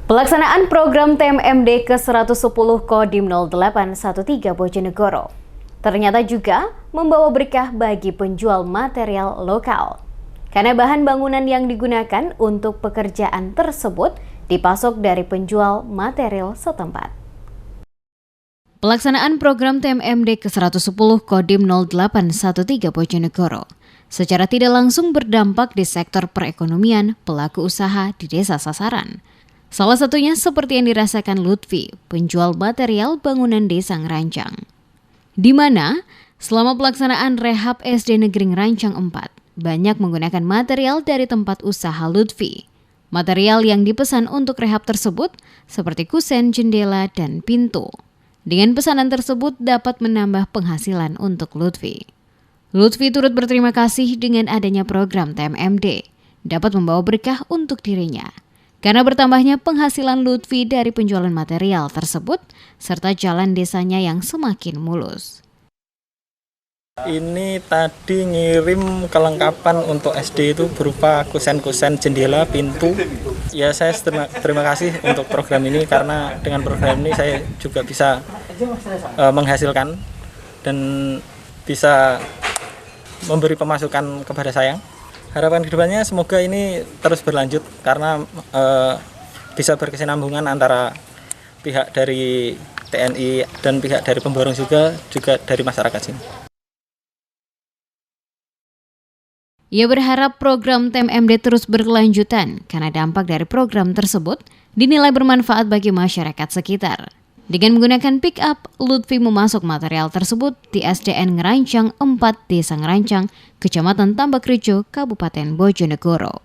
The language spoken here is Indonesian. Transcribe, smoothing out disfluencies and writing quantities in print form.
Pelaksanaan program TMMD ke-110 Kodim 0813 Bojonegoro ternyata juga membawa berkah bagi penjual material lokal. Karena bahan bangunan yang digunakan untuk pekerjaan tersebut dipasok dari penjual material setempat. Pelaksanaan program TMMD ke-110 Kodim 0813 Bojonegoro secara tidak langsung berdampak di sektor perekonomian pelaku usaha di desa sasaran. Salah satunya seperti yang dirasakan Lutfi, penjual material bangunan desa Ngerancang. Di mana selama pelaksanaan rehab SD Negeri Ngerancang 4, banyak menggunakan material dari tempat usaha Lutfi. Material yang dipesan untuk rehab tersebut seperti kusen, jendela, dan pintu. Dengan pesanan tersebut dapat menambah penghasilan untuk Lutfi. Lutfi turut berterima kasih dengan adanya program TMMD, dapat membawa berkah untuk dirinya. Karena bertambahnya penghasilan Lutfi dari penjualan material tersebut, serta jalan desanya yang semakin mulus. Ini tadi ngirim kelengkapan untuk SD itu berupa kusen-kusen, jendela, pintu. Ya, saya terima kasih untuk program ini karena dengan program ini saya juga bisa menghasilkan dan bisa memberi pemasukan kepada saya. Harapan kedepannya semoga ini terus berlanjut karena bisa berkesinambungan antara pihak dari TNI dan pihak dari pemborong juga dari masyarakat sini. Ia berharap program TMMD terus berkelanjutan karena dampak dari program tersebut dinilai bermanfaat bagi masyarakat sekitar. Dengan menggunakan pick-up, Lutfi memasok material tersebut di SDN Ngerancang 4 Desa Ngerancang, Kecamatan Tambakrejo, Kabupaten Bojonegoro.